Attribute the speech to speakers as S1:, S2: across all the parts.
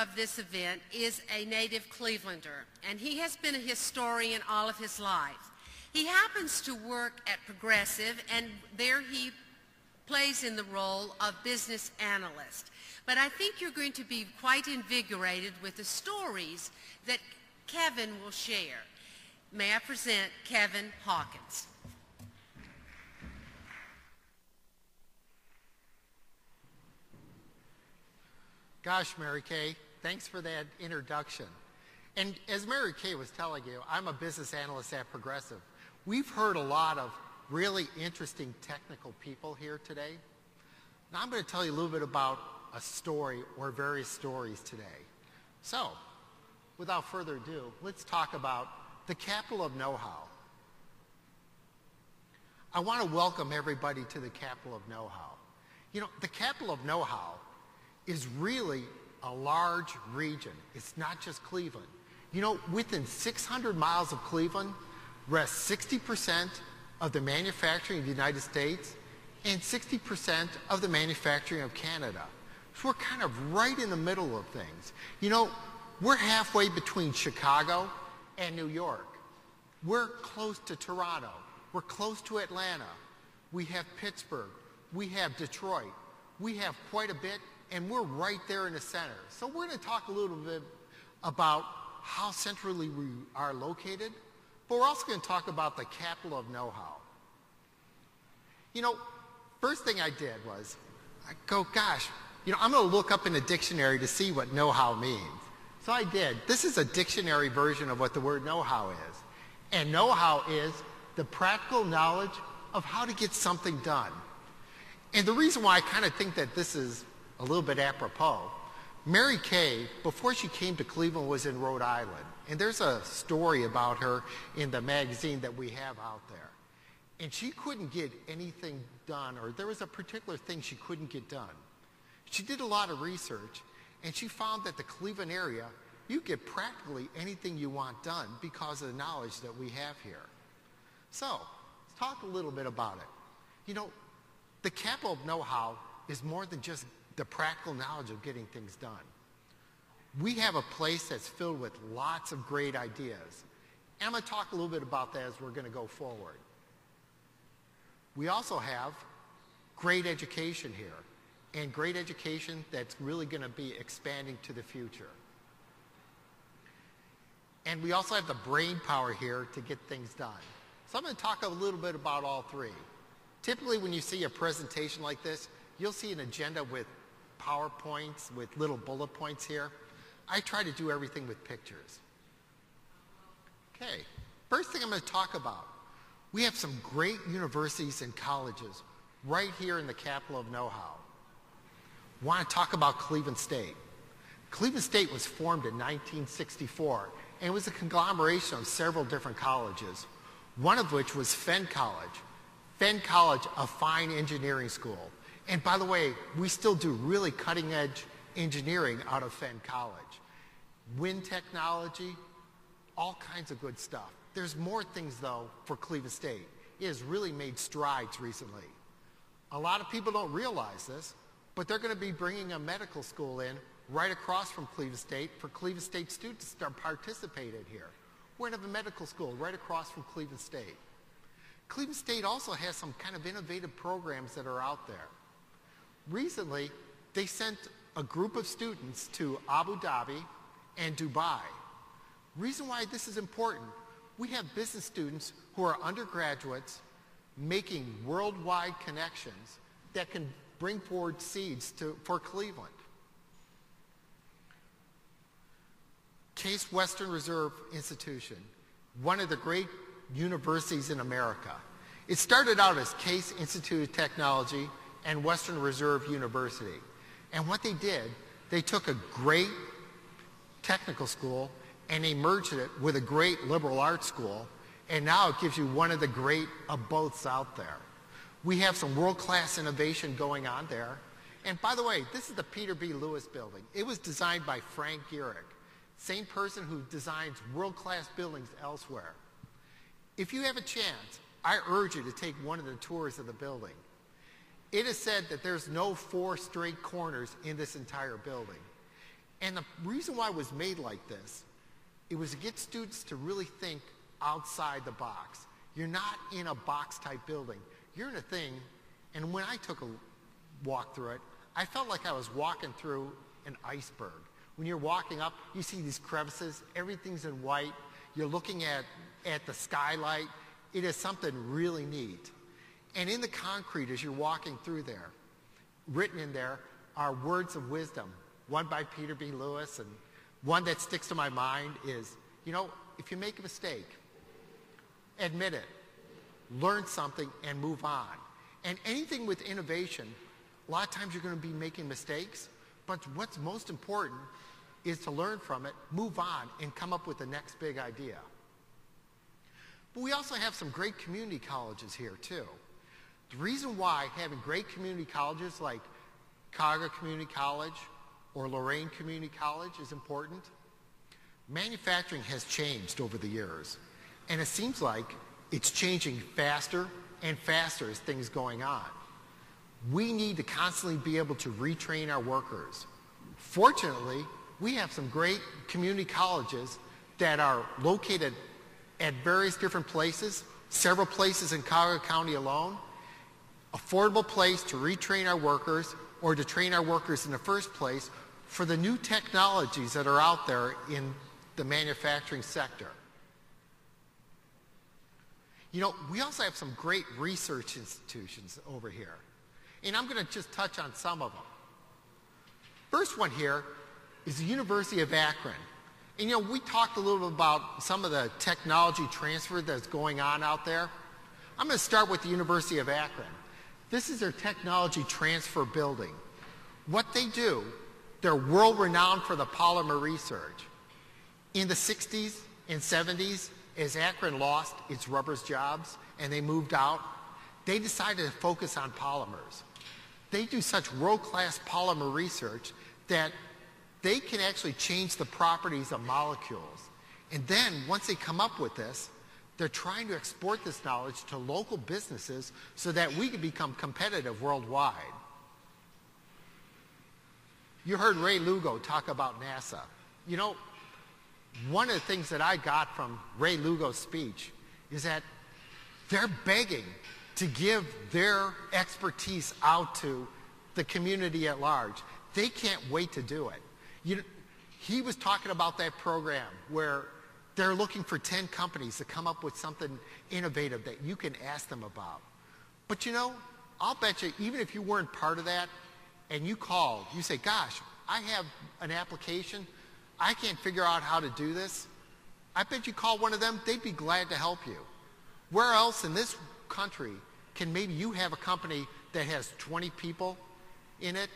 S1: Of this event is a native Clevelander, and he has been a historian all of his life. He happens to work at Progressive, and there he plays in the role of business analyst. But I think you're going to be quite invigorated with the stories that Kevin will share. May I present Kevin Hawkins.
S2: Gosh, Mary Kay, thanks for that introduction. And as Mary Kay was telling you, I'm a business analyst at Progressive. We've heard a lot of really interesting technical people here today. Now I'm going to tell you a little bit about a story or various stories today. So, without further ado, let's talk about the capital of know-how. I want to welcome everybody to the capital of know-how. You know, the capital of know-how is really a large region. It's not just Cleveland. You know, within 600 miles of Cleveland rests 60% of the manufacturing of the United States and 60% of the manufacturing of Canada. So we're kind of right in the middle of things. You know, we're halfway between Chicago and New York. We're close to Toronto. We're close to Atlanta. We have Pittsburgh. We have Detroit. We have quite a bit, and we're right there in the center. So we're going to talk a little bit about how centrally we are located, but we're also going to talk about the capital of know-how. You know, first thing I did was, I go, gosh, you know, I'm going to look up in the dictionary to see what know-how means. So I did. This is a dictionary version of what the word know-how is. And know-how is the practical knowledge of how to get something done. And the reason why I kind of think that this is a little bit apropos, Mary Kay, before she came to Cleveland, was in Rhode Island. And there's a story about her in the magazine that we have out there. And she couldn't get anything done, or there was a particular thing she couldn't get done. She did a lot of research, and she found that the Cleveland area, you get practically anything you want done because of the knowledge that we have here. So, let's talk a little bit about it. You know, the capital of know-how is more than just the practical knowledge of getting things done. We have a place that's filled with lots of great ideas. And I'm going to talk a little bit about that as we're going to go forward. We also have great education here, and great education that's really going to be expanding to the future. And we also have the brain power here to get things done. So I'm going to talk a little bit about all three. Typically when you see a presentation like this, you'll see an agenda with PowerPoints, with little bullet points here. I try to do everything with pictures. Okay, first thing I'm going to talk about. We have some great universities and colleges right here in the capital of know-how. Want to talk about Cleveland State. Cleveland State was formed in 1964, and it was a conglomeration of several different colleges, one of which was Fenn College. Fenn College, a fine engineering school. And by the way, we still do really cutting-edge engineering out of Fenn College. Wind technology, all kinds of good stuff. There's more things, though, for Cleveland State. It has really made strides recently. A lot of people don't realize this, but they're going to be bringing a medical school in right across from Cleveland State for Cleveland State students to participate in here. We're going to have a medical school right across from Cleveland State. Cleveland State also has some kind of innovative programs that are out there. Recently, they sent a group of students to Abu Dhabi and Dubai. Reason why this is important, we have business students who are undergraduates making worldwide connections that can bring forward seeds for Cleveland. Case Western Reserve Institution, one of the great universities in America. It started out as Case Institute of Technology and Western Reserve University. And what they did, they took a great technical school, and they merged it with a great liberal arts school, and now it gives you one of the great of boths out there. We have some world-class innovation going on there. And by the way, this is the Peter B. Lewis building. It was designed by Frank Gehrig, same person who designs world-class buildings elsewhere. If you have a chance, I urge you to take one of the tours of the building. It is said that there's no 4 straight corners in this entire building. And the reason why it was made like this, it was to get students to really think outside the box. You're not in a box-type building. You're in a thing, and when I took a walk through it, I felt like I was walking through an iceberg. When you're walking up, you see these crevices, everything's in white, you're looking at the skylight. It is something really neat. And in the concrete as you're walking through there, written in there are words of wisdom, one by Peter B. Lewis, and one that sticks to my mind is, you know, if you make a mistake, admit it, learn something, and move on. And anything with innovation, a lot of times you're going to be making mistakes, but what's most important is to learn from it, move on, and come up with the next big idea. But we also have some great community colleges here, too. The reason why having great community colleges like Cuyahoga Community College or Lorain Community College is important, manufacturing has changed over the years, and it seems like it's changing faster and faster as things going on. We need to constantly be able to retrain our workers. Fortunately, we have some great community colleges that are located at various different places, several places in Cuyahoga County alone, affordable place to retrain our workers or to train our workers in the first place for the new technologies that are out there in the manufacturing sector. You know, we also have some great research institutions over here, and I'm going to just touch on some of them. First one here is the University of Akron. And you know, we talked a little bit about some of the technology transfer that's going on out there. I'm going to start with the University of Akron. This is their technology transfer building. What they do, they're world-renowned for the polymer research. In the 60s and 70s, as Akron lost its rubbers jobs and they moved out, they decided to focus on polymers. They do such world-class polymer research that they can actually change the properties of molecules. And then, once they come up with this, they're trying to export this knowledge to local businesses so that we can become competitive worldwide. You heard Ray Lugo talk about NASA. You know, one of the things that I got from Ray Lugo's speech is that they're begging to give their expertise out to the community at large. They can't wait to do it. He was talking about that program where they're looking for 10 companies to come up with something innovative that you can ask them about. But you know, I'll bet you, even if you weren't part of that and you called, you say, gosh, I have an application, I can't figure out how to do this. I bet you call one of them, they'd be glad to help you. Where else in this country can maybe you have a company that has 20 people in it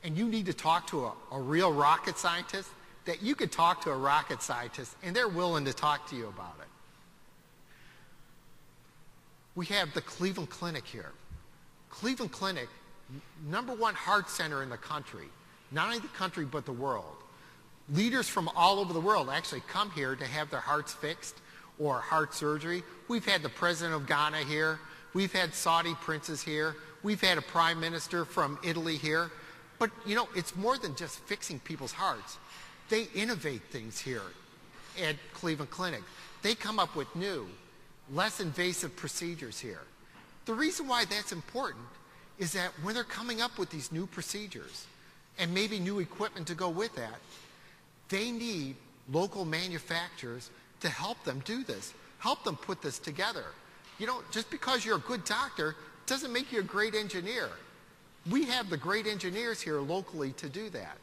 S2: and you need to talk to a real rocket scientist, that you could talk to a rocket scientist and they're willing to talk to you about it. We have the Cleveland Clinic here. Cleveland Clinic, #1 heart center in the country, not only the country but the world. Leaders from all over the world actually come here to have their hearts fixed or heart surgery. We've had the president of Ghana here. We've had Saudi princes here. We've had a prime minister from Italy here. But, you know, it's more than just fixing people's hearts. They innovate things here at Cleveland Clinic. They come up with new, less invasive procedures here. The reason why that's important is that when they're coming up with these new procedures and maybe new equipment to go with that, they need local manufacturers to help them do this, help them put this together. You know, just because you're a good doctor doesn't make you a great engineer. We have the great engineers here locally to do that.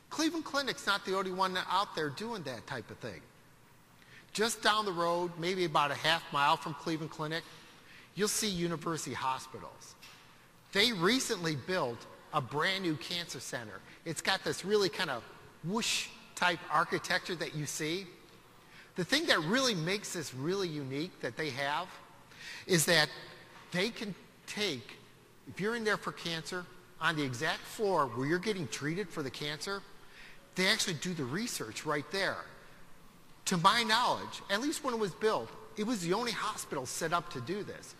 S2: Cleveland Clinic's not the only one out there doing that type of thing. Just down the road, maybe about a half mile from Cleveland Clinic, you'll see University Hospitals. They recently built a brand new cancer center. It's got this really kind of whoosh type architecture that you see. The thing that really makes this really unique that they have is that they can take, if you're in there for cancer, on the exact floor where you're getting treated for the cancer, they actually do the research right there. To my knowledge, at least when it was built, it was the only hospital set up to do this.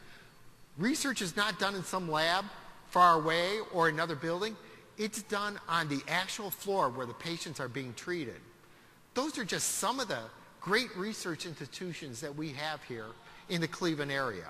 S2: Research is not done in some lab far away or another building. It's done on the actual floor where the patients are being treated. Those are just some of the great research institutions that we have here in the Cleveland area.